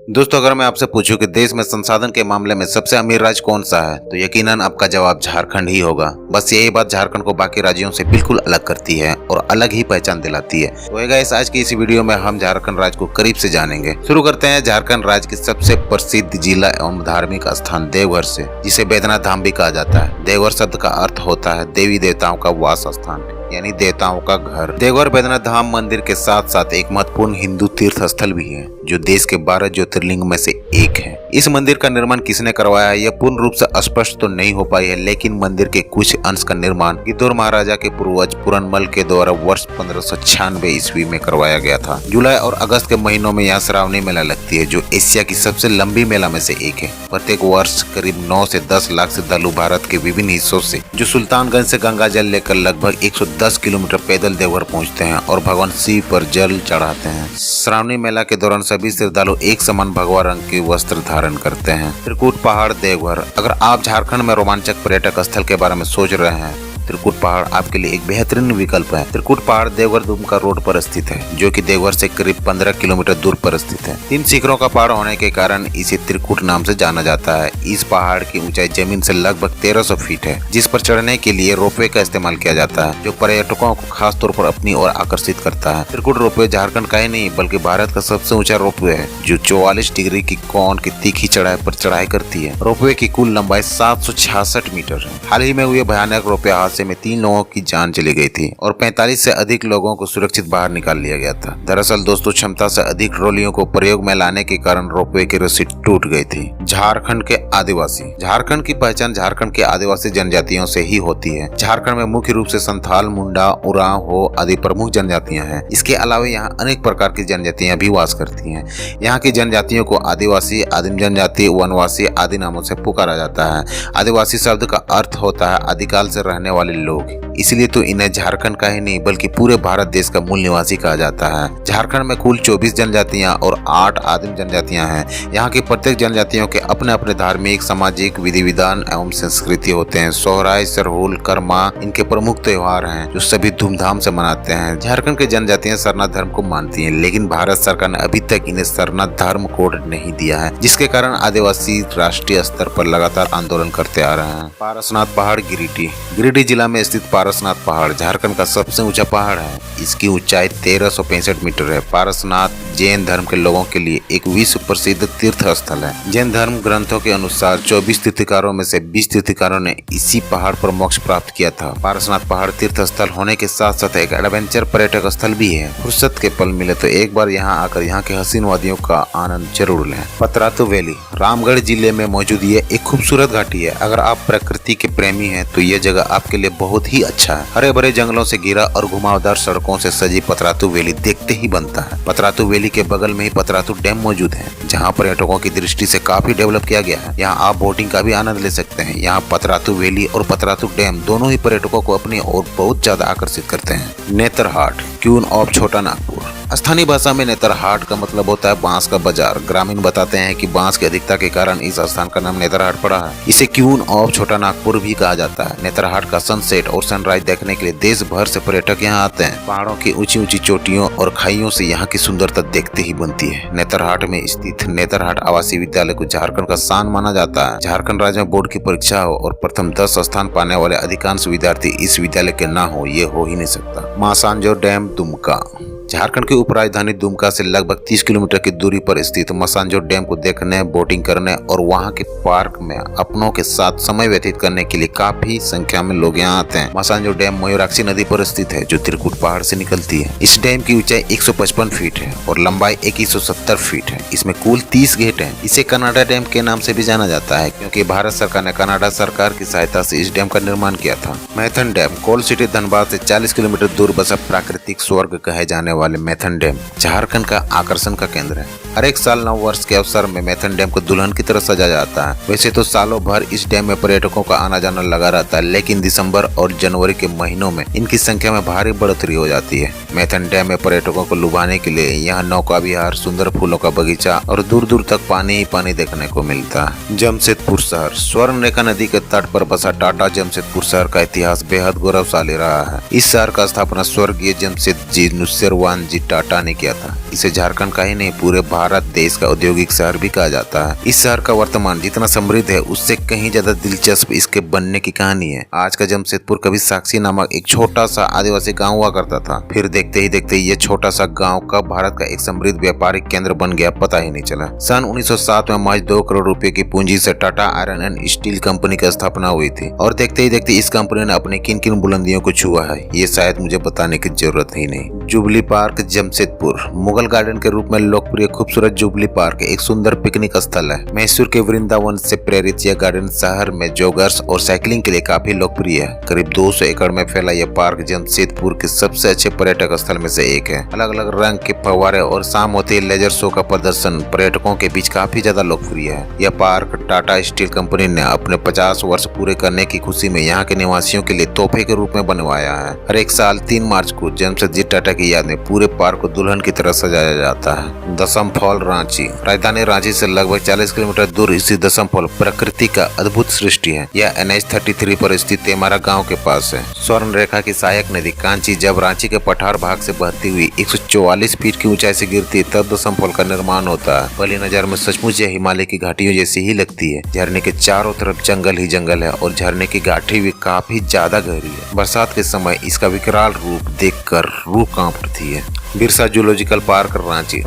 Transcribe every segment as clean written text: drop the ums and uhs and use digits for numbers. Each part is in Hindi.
दोस्तों, अगर मैं आपसे पूछूं कि देश में संसाधन के मामले में सबसे अमीर राज्य कौन सा है तो यकीनन आपका जवाब झारखंड ही होगा। बस यही बात झारखंड को बाकी राज्यों से बिल्कुल अलग करती है और अलग ही पहचान दिलाती है। तो गाइस, आज की इस वीडियो में हम झारखंड राज्य को करीब से जानेंगे। शुरू करते हैं झारखंड राज्य की सबसे प्रसिद्ध जिला एवं धार्मिक स्थान देवघर से, जिसे बैद्यनाथ धाम भी कहा जाता है। देवघर शब्द का अर्थ होता है देवी देवताओं का वास स्थान, यानी देवताओं का घर। देवघर बैद्यनाथ धाम मंदिर के साथ साथ एक महत्वपूर्ण हिंदू तीर्थ स्थल भी है, जो देश के 12 ज्योतिर्लिंग में से एक है। इस मंदिर का निर्माण किसने करवाया है, यह पूर्ण रूप से स्पष्ट तो नहीं हो पाई है, लेकिन मंदिर के कुछ अंश का निर्माण गिद्धौर महाराजा के पूर्वज पूरनमल के द्वारा वर्ष 1596 ईस्वी में करवाया गया था। जुलाई और अगस्त के महीनों में यहाँ श्रावणी मेला लगती है, जो एशिया की सबसे लंबी मेला में से एक है। प्रत्येक वर्ष करीब 9 से 10 लाख श्रद्धालु भारत के विभिन्न हिस्सों से, जो सुल्तानगंज से गंगा जल लेकर लगभग 110 किलोमीटर पैदल देवघर पहुंचते हैं और भगवान शिव पर जल चढ़ाते हैं। श्रावणी मेला के दौरान सभी श्रद्धालु एक समान भगवा रंग के वस्त्र धारण करते हैं। त्रिकुट पहाड़ देवघर। अगर आप झारखंड में रोमांचक पर्यटक स्थल के बारे में सोच रहे हैं, त्रिकुट पहाड़ आपके लिए एक बेहतरीन विकल्प है। त्रिकुट पहाड़ देवघर दुमका रोड पर स्थित है, जो कि देवघर से करीब 15 किलोमीटर दूर पर स्थित है। 3 शिखरों का पहाड़ होने के कारण इसे त्रिकुट नाम से जाना जाता है। इस पहाड़ की ऊंचाई जमीन से लगभग 1300 फीट है, जिस पर चढ़ने के लिए रोपवे का इस्तेमाल किया जाता है, जो पर्यटकों को खास तौर पर अपनी ओर आकर्षित करता है। त्रिकुट रोपवे झारखंड का ही नहीं बल्कि भारत का सबसे ऊंचा रोपवे है, जो 44 डिग्री की कोण की तीखी चढ़ाई पर चढ़ाई करती है। रोपवे की कुल लंबाई 766 मीटर है। हाल ही में हुए भयानक रोपवे हादसे में 3 लोगों की जान चली गई थी और 45 से अधिक लोगों को सुरक्षित बाहर निकाल लिया गया था। दरअसल दोस्तों, क्षमता से अधिक ट्रॉलियों को प्रयोग में लाने के कारण रोपवे की रस्सी टूट गई थी। झारखंड के आदिवासी। झारखंड की पहचान झारखंड के आदिवासी जनजातियों से ही होती है। झारखंड में मुख्य रूप से संथाल, मुंडा, उरांव, हो आदि प्रमुख जनजातियां हैं। इसके अलावा यहाँ अनेक प्रकार की जनजातियां भी वास करती हैं। यहाँ की जनजातियों को आदिवासी, आदिम जनजाति, वनवासी आदि नामों से पुकारा जाता है। आदिवासी शब्द का अर्थ होता है आदिकाल से रहने वाले लोग, इसलिए तो इन्हें झारखंड का ही नहीं बल्कि पूरे भारत देश का मूल निवासी कहा जाता है। झारखंड में कुल 24 जनजातियां और 8 आदिम जनजातियां हैं। यहाँ की प्रत्येक जनजातियों के अपने अपने धार्मिक, सामाजिक विधि विधान एवं संस्कृति होते हैं। सोहराय, सरहुल, कर्मा इनके प्रमुख त्योहार हैं, जो सभी धूमधाम से मनाते हैं। झारखंड की जनजातियां सरना धर्म को मानती हैं, लेकिन भारत सरकार ने अभी तक इन्हें सरना धर्म कोड नहीं दिया है, जिसके कारण आदिवासी राष्ट्रीय स्तर पर लगातार आंदोलन करते आ रहे हैं। पारसनाथ पहाड़ गिरिडीह जिला में स्थित पारसनाथ पहाड़ झारखंड का सबसे ऊंचा पहाड़ है। इसकी ऊंचाई 1365 मीटर है। पारसनाथ जैन धर्म के लोगों के लिए एक विश्व प्रसिद्ध तीर्थ स्थल है। जैन धर्म ग्रंथों के अनुसार 24 तीर्थकारों में से 20 तीर्थकारों ने इसी पहाड़ पर मोक्ष प्राप्त किया था। पारसनाथ पहाड़ तीर्थ स्थल होने के साथ साथ एक एडवेंचर पर्यटक स्थल भी है। फुर्सत के पल मिले तो एक बार यहाँ आकर यहाँ के हसीन वादियों का आनंद जरूर लें। पतरातू वैली रामगढ़ जिले में मौजूद ये एक खूबसूरत घाटी है। अगर आप प्रकृति के प्रेमी हैं तो ये जगह आपके लिए बहुत ही अच्छा है। हरे भरे जंगलों से घिरा और घुमावदार सड़कों से सजी पतरातू वैली देखते ही बनता है। पतरातू वैली के बगल में ही पतरातू डैम मौजूद है, जहां पर्यटकों की दृष्टि से काफी डेवलप किया गया है। यहां आप बोटिंग का भी आनंद ले सकते हैं। यहां पतरातू वैली और पतरातू डैम दोनों ही पर्यटकों को अपनी ओर बहुत ज्यादा आकर्षित करते हैं। नेतरहाट क्यून ऑफ छोटा नागपुर। स्थानीय भाषा में नेतरहाट का मतलब होता है बांस का बाजार। ग्रामीण बताते हैं कि बांस की अधिकता के कारण इस स्थान का नाम नेतरहाट पड़ा है। इसे क्यून ऑफ छोटा नागपुर भी कहा जाता है। नेतरहाट का सनसेट और सनराइज देखने के लिए देश भर से पर्यटक यहाँ आते हैं। पहाड़ों की ऊंची ऊंची चोटियों और खाइयों से यहाँ की सुंदरता देखते ही बनती है। नेतरहाट में स्थित नेतरहाट आवासीय विद्यालय को झारखंड का शान माना जाता है। झारखंड राज्य में बोर्ड की परीक्षा हो और प्रथम 10 स्थान पाने वाले अधिकांश विद्यार्थी इस विद्यालय के न हो, ये हो ही नहीं सकता। मासांजोर डैम दुमका। झारखंड की उपराजधानी दुमका से लगभग 30 किलोमीटर की दूरी पर स्थित मसांजोर डैम को देखने, बोटिंग करने और वहां के पार्क में अपनों के साथ समय व्यतीत करने के लिए काफी संख्या में लोग यहां आते हैं। मसांजोर डैम मयूराक्षी नदी पर स्थित है, जो त्रिकुट पहाड़ से निकलती है। इस डैम की ऊंचाई 155 फीट है और लंबाई 2170 फीट है। इसमें कुल 30 गेट हैं। इसे कनाडा डैम के नाम से भी जाना जाता है, क्योंकि भारत सरकार ने कनाडा सरकार की सहायता से इस डैम का निर्माण किया था। मैथन डैम कोल सिटी धनबाद से 40 किलोमीटर दूर बसा प्राकृतिक स्वर्ग कहे जाने वाले मैथन डैम झारखंड का आकर्षण का केंद्र है। हर एक साल नव वर्ष के अवसर में मैथन डैम को दुल्हन की तरह सजाया जाता है। वैसे तो सालों भर इस डैम में पर्यटकों का आना जाना लगा रहता है, लेकिन दिसंबर और जनवरी के महीनों में इनकी संख्या में भारी बढ़ोतरी हो जाती है। मैथन डैम में पर्यटकों को लुभाने के लिए यहाँ नौका विहार, सुंदर फूलों का बगीचा और दूर दूर तक पानी ही पानी देखने को मिलता है। जमशेदपुर शहर स्वर्ण रेखा नदी के तट पर बसा टाटा जमशेदपुर शहर का इतिहास बेहद गौरवशाली रहा है। इस शहर का स्थापना स्वर्गीय जमशेद जी नुस्सेरवानी भगवान जी टाटा ने किया था। इसे झारखंड का ही नहीं पूरे भारत देश का औद्योगिक शहर भी कहा जाता है। इस शहर का वर्तमान जितना समृद्ध है उससे कहीं ज्यादा दिलचस्प इसके बनने की कहानी है। आज का जमशेदपुर कभी साक्षी नामक एक छोटा सा आदिवासी गाँव हुआ करता था। फिर देखते ही देखते ये छोटा सा गाँव कब भारत का एक समृद्ध व्यापारिक केंद्र बन गया पता ही नहीं चला। सन 1907 में महज 2 करोड़ रुपए की पूंजी से Tata iron and steel company की स्थापना हुई थी और देखते ही देखते इस कंपनी ने अपने किन किन बुलंदियों को छुआ है ये शायद मुझे बताने की जरूरत ही नहीं। Jubilee park Jamshedpur Mughal garden के रूप में लोकप्रिय खूबसूरत जुबली पार्क एक सुंदर पिकनिक स्थल है। मैसूर के वृंदावन से प्रेरित यह गार्डन शहर में जॉगर्स और साइकिलिंग के लिए काफी लोकप्रिय है। करीब 200 एकड़ में फैला यह पार्क जमशेदपुर के सबसे अच्छे पर्यटक स्थल में से एक है। अलग अलग रंग के फव्वारे और शाम होते लेजर शो का प्रदर्शन पर्यटकों के बीच काफी ज्यादा लोकप्रिय है। यह पार्क टाटा स्टील कंपनी ने अपने 50 वर्ष पूरे करने की खुशी में यहाँ के निवासियों के लिए तोहफे के रूप में बनवाया है। हर एक साल 3 मार्च को जमशेदजी टाटा की याद में पूरे पार्क को दुल्हन की तरह सजाया जाता है। दसम फॉल रांची राजधानी रांची से लगभग 40 किलोमीटर दूर स्थित दसम फॉल प्रकृति का अद्भुत सृष्टि है। यह NH 33 पर स्थित तेमारा गाँव के पास है। स्वर्ण रेखा की सहायक नदी कांची जब रांची के पठार भाग से बहती हुई 144 फीट की ऊंचाई से गिरती तब दसम फॉल का निर्माण होता है। पहली नजर में सचमुच यह हिमालय की घाटियों जैसी ही लगती है। झरने के चारों तरफ जंगल ही जंगल है और झरने की घाटी भी काफी ज्यादा गहरी है। बरसात के समय इसका विकराल रूप देखकर रूह कांप उठती है। बिरसा जूलॉजिकल पार्क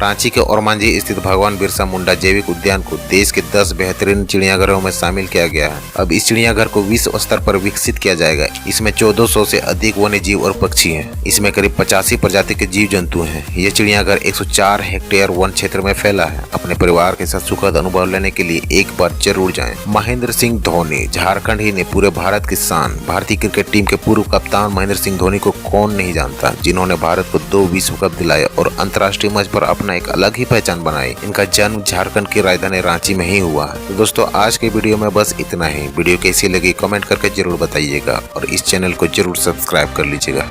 रांची के ओरमांझी स्थित भगवान बिरसा मुंडा जैविक उद्यान को देश के 10 बेहतरीन चिड़ियाघरों में शामिल किया गया है। अब इस चिड़ियाघर को विश्व स्तर पर विकसित किया जाएगा। इसमें 1400 से अधिक वन्य जीव और पक्षी हैं। इसमें करीब 85 प्रजाति के जीव जंतु हैं। यह चिड़ियाघर 104 हेक्टेयर वन क्षेत्र में फैला है। अपने परिवार के साथ सुखद अनुभव लेने के लिए एक बार जरूर जाएं। महेंद्र सिंह धोनी झारखंड ही नहीं पूरे भारत की शान। भारतीय क्रिकेट टीम के पूर्व कप्तान महेंद्र सिंह धोनी को कौन नहीं जानता, जिन्होंने भारत को 2 विश्व कप दिलाए और अंतर्राष्ट्रीय मंच पर अपना एक अलग ही पहचान बनाई। इनका जन्म झारखंड की राजधानी रांची में ही हुआ है। तो दोस्तों आज के वीडियो में बस इतना ही। वीडियो कैसी लगी कमेंट करके जरूर बताइएगा और इस चैनल को जरूर सब्सक्राइब कर लीजिएगा।